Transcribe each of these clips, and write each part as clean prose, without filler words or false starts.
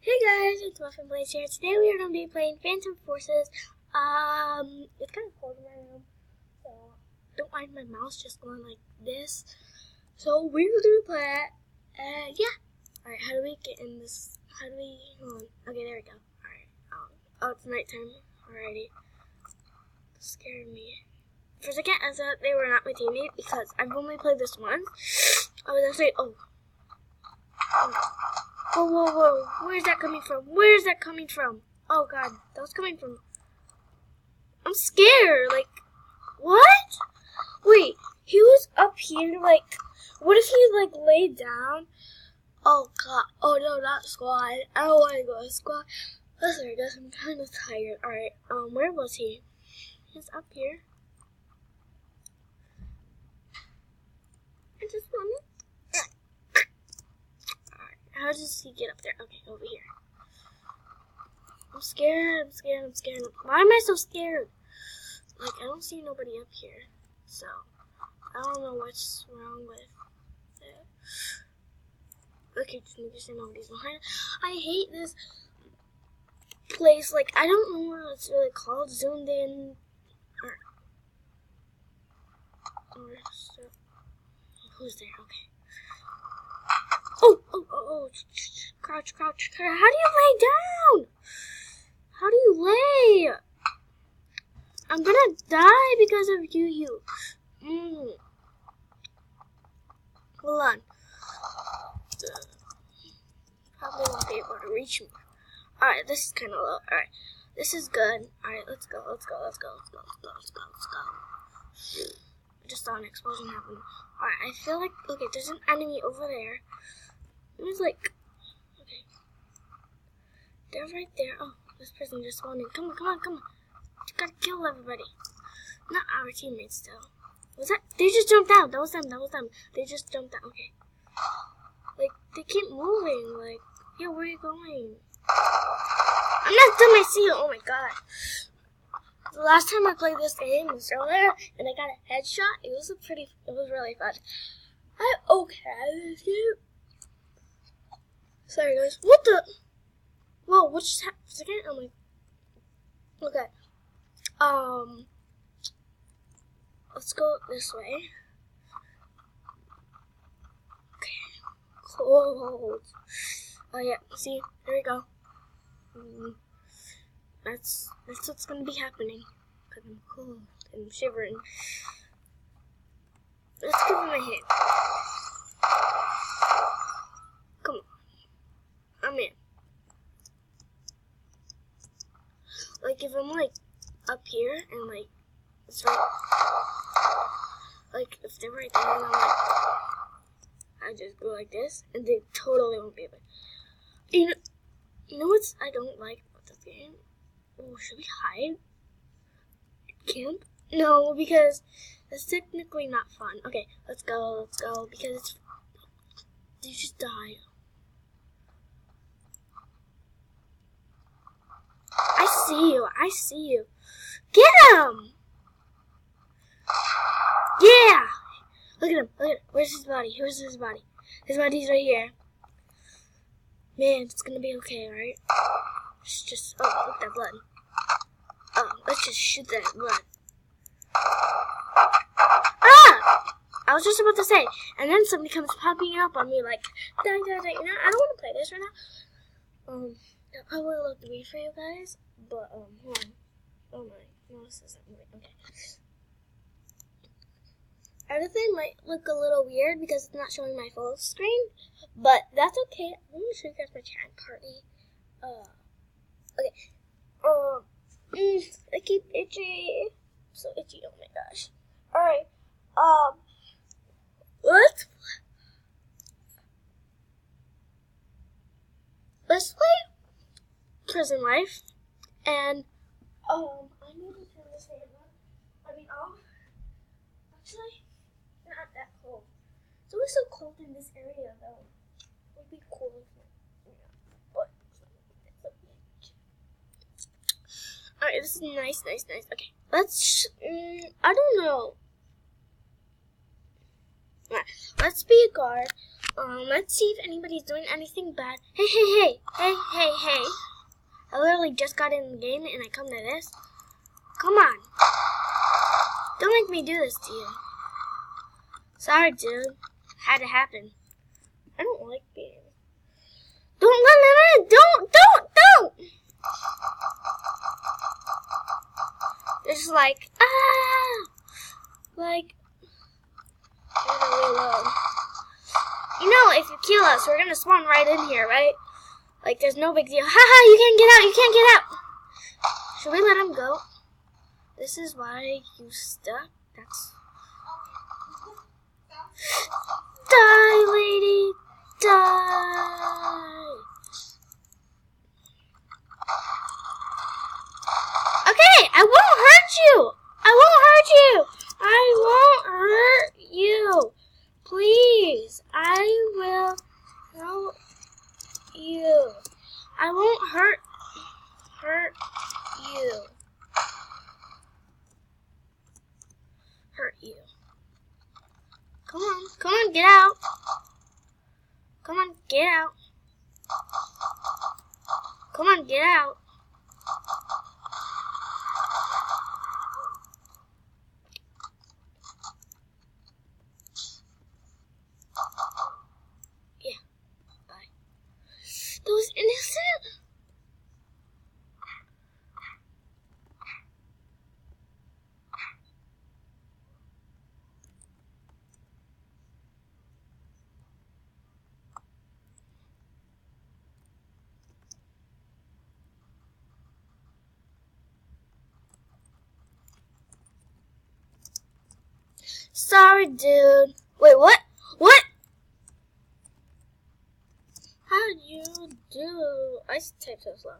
Hey guys, it's Muffin Blaze here. Today we are going to be playing Phantom Forces. It's kind of cold in my room, so don't mind my mouse just going like this. So we're going to play it. Yeah. Alright, how do we get in this? Hold on. Okay, there we go. Alright, oh, it's nighttime already. Scared me. For a second, I thought they were not my teammate because I've only played this once. I was afraid, Whoa. Where's that coming from? Where's that coming from? Oh, God. That was coming from... I'm scared. Like, what? Wait, he was up here, like... What if he, like, laid down? Oh, God. Oh, no, not squad. I don't want to go to squad. Oh, sorry, guys. I'm kind of tired. Alright, where was he? He's up here. I just want to... How does he get up there? Okay, over here. I'm scared. Why am I so scared? Like, I don't see nobody up here. So, I don't know what's wrong with it. Okay, just make sure nobody's behind. I hate this place. Like, I don't know what it's really called. Zoomed in. Who's there? Okay. Oh, crouch. How do you lay down? How do you lay? I'm gonna die because of you. Hold on. Probably won't be able to reach me. Alright, this is kind of low. Alright, this is good. Alright, let's go. I just saw an explosion happen. Alright, I feel like, okay, there's an enemy over there. It was like, okay. They're right there. Oh, this person just spawned in. Come on. You gotta kill everybody. Not our teammates, though. Was that? They just jumped out. That was them. They just jumped out. Okay. Like, they keep moving. Like, yo, where are you going? I'm not done my seal. Oh my god. The last time I played this game was earlier, and I got a headshot. It was really fun. Okay. Sorry guys. What the? Whoa, what just happened? Second? I'm like, okay. Let's go this way. Okay. Cold. Oh yeah. See, there we go. That's what's gonna be happening. Cause I'm cold and shivering. Let's give him a hit. Come on. I'm in. Like, if I'm, like, up here, and, like, it's right, like, if they're right there, and I'm like, I just go like this, and they totally won't be able to. You know what I don't like about this game? Oh, should we hide? Camp? No, because that's technically not fun. Okay, let's go, because you just die. I see you. Get him! Yeah! Look at him. Where's his body? His body's right here. Man, it's gonna be okay, right? Just, oh, look at that blood. Oh, let's just shoot that blood. Ah! I was just about to say, and then somebody comes popping up on me like, da. You know, I don't want to play this right now. That probably looked weird for you guys, but, hold on. Oh my, no, this isn't weird. Okay. Everything might look a little weird because it's not showing my full screen, but that's okay. I'm gonna show you guys my chat party. Okay. I keep itchy. So itchy, oh my gosh. Alright, let's play Prison Life, and, I need to turn this fan on. Actually, not that cold. It's always so cold in this area, though. It would be cool if but it's okay. Alright, this is nice. Okay, let's, I don't know. Alright, let's be a guard. Let's see if anybody's doing anything bad. Hey, hey, hey, hey, hey, hey. I literally just got in the game and I come to this. Come on. Don't make me do this to you. Sorry, dude. Had to happen. I don't like being. Don't let him in. Don't. They're just like, like, really low. You know, if you kill us, we're gonna spawn right in here, right? Like, there's no big deal. Haha, you can't get out. You can't get out. Should we let him go? This is why you stuck. That's. Die, lady. Die. Okay, I won't hurt you. I won't hurt you. Please, I will help you. I won't hurt you. Hurt you. Come on, get out. Come on, get out. Come on, get out. Yeah, bye. Those innocent. Sorry, dude. Wait, what? What? How'd you do? I typed so slow.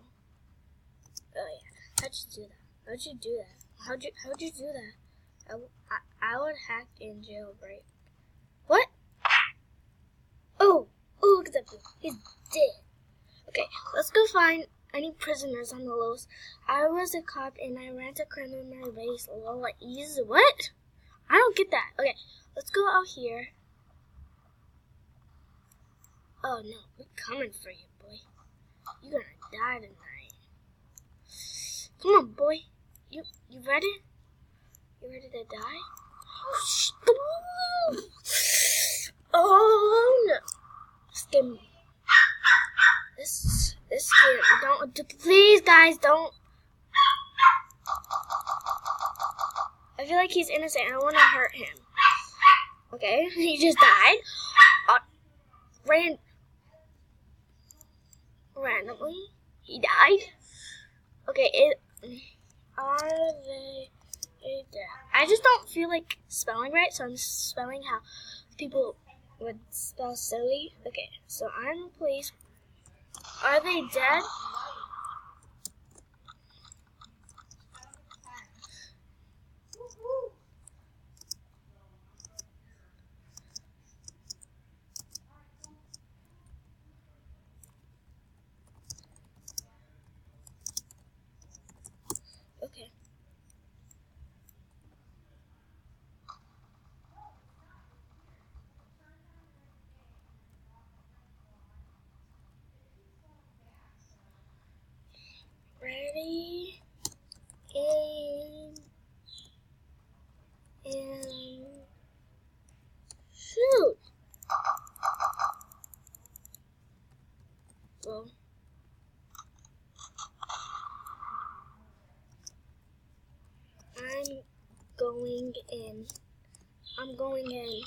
Oh yeah. How'd you do that? How'd you do that? I would hack in jailbreak. What? Oh, look at that dude. He's dead. Okay, let's go find any prisoners on the lows. I was a cop and I ran to criminal base. Lola easy. What? I don't get that. Okay, let's go out here. Oh no, we're coming for you, boy. You're gonna die tonight. Come on, boy. You ready? You ready to die? Oh no. Scared me. This scared me. Don't, please guys, don't. I feel like he's innocent. I want to hurt him. Okay, he just died. Randomly, he died. Okay, are they dead? I just don't feel like spelling right, so I'm spelling how people would spell silly. Okay, so I'm police. Are they dead? Okay. Ready, aim, and shoot. Well, I'm going in.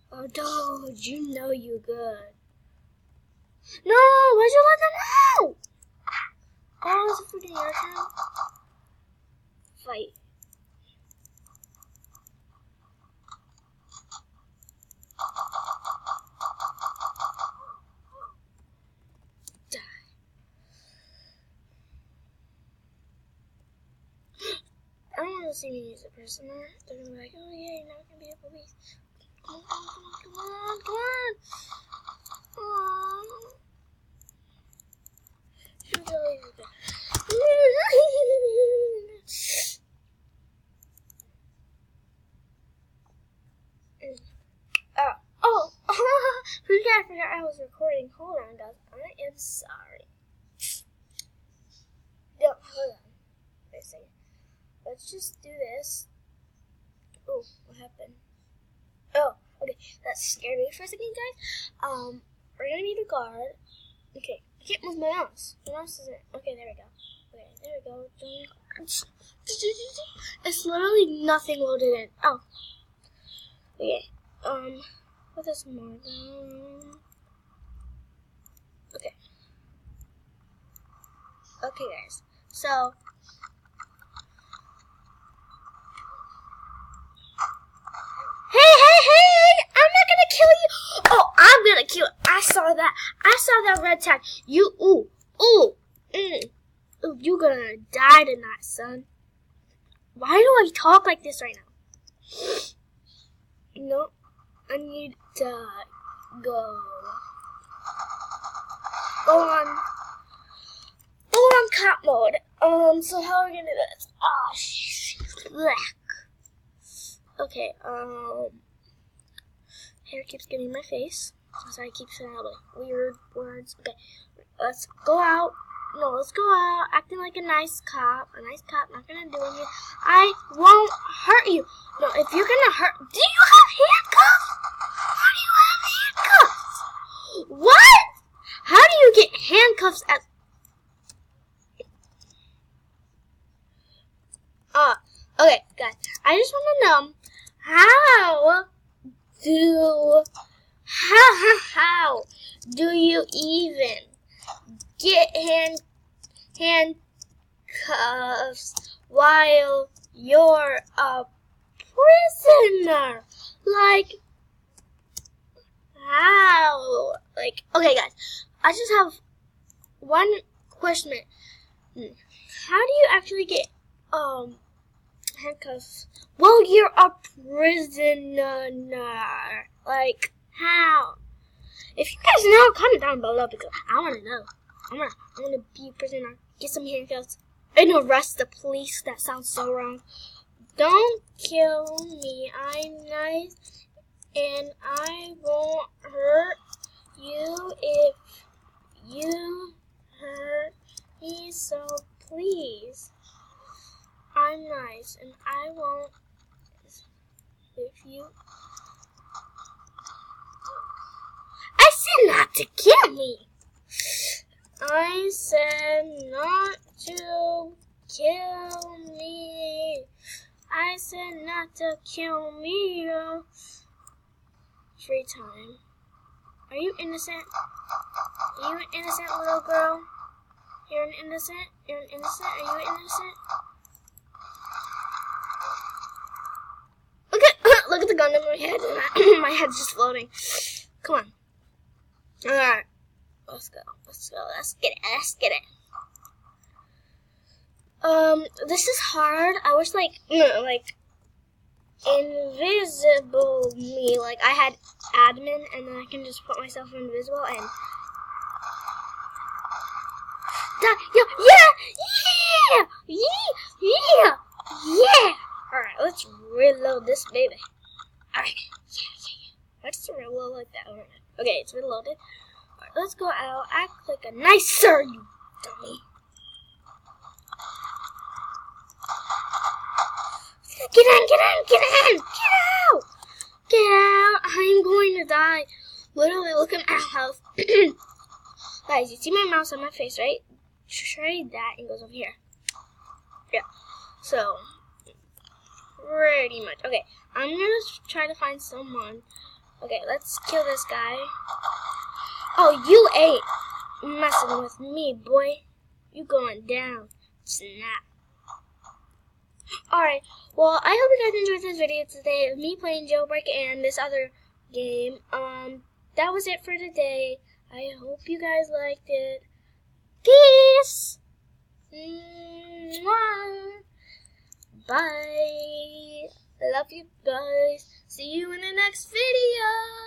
Oh, dude, you know you good. No, why'd you let them out? Oh, is it freaking your turn? Fight. Die. I don't want to see me as a prisoner. They're gonna be like, oh yeah, you're not gonna be a police. Come on, come on. Oh, I forgot I was recording. Hold on, guys. I am sorry. No, hold on. Wait a second. Let's just do this. Oh, what happened? Oh, okay. That scared me for a second, guys. We're gonna need a guard. Okay, I can't move my mouse. My mouse isn't. Okay, there we go. Okay, there we go. It's literally nothing loaded in. Oh. Okay. Put this more down. Okay. Okay, guys. So. Hey! I'm not gonna kill you. Oh, I'm gonna kill you. I saw that red tag. Ooh, you're gonna die tonight, son. Why do I talk like this right now? No, I need to go. Go on cop mode. So how are we gonna do this? Oh, shit. Okay, hair keeps getting in my face. So I keep saying all the weird words. Okay, let's go out. No, let's go out acting like a nice cop. A nice cop, not gonna do anything. I won't hurt you. No, if you're gonna hurt. Do you have handcuffs? How do you have handcuffs? What? How do you get handcuffs at. Okay, guys. I just want to know how do you even get handcuffs while you're a prisoner? Like, how? Like, okay, guys. I just have one question. How do you actually get handcuffs? Well, you're a prisoner. Like, how? If you guys know, comment down below because I want to know. I want to be a prisoner, get some handcuffs, and arrest the police. That sounds so wrong. Don't kill me. I'm nice, and I won't hurt you if you hurt me. So please. I'm nice, and I won't if you. I said not to kill me. I said not to kill me. I said not to kill me. Free time. Are you innocent? Are you an innocent little girl? You're an innocent? You're an innocent? Are you innocent? Look at the gun in my head. My head's just floating. Come on. Alright. Let's go. Let's get it. This is hard. I wish like invisible me. Like I had admin and then I can just put myself invisible and yeah. Alright, let's reload this baby. Alright, yeah. Let's reload like that. Okay, it's reloaded. Alright, let's go out. Act like a nicer, you dummy. Get in! Get out! I'm going to die. Literally, look at my house. Guys, you see my mouse on my face, right? Try that and goes over here. Yeah. So, pretty much. Okay, I'm gonna try to find someone. Okay, let's kill this guy. Oh, you ain't messing with me, boy. You going down. Snap. Alright, well, I hope you guys enjoyed this video today of me playing Jailbreak and this other game. That was it for today. I hope you guys liked it. Peace! Mwah. Bye. Love you guys. See you in the next video.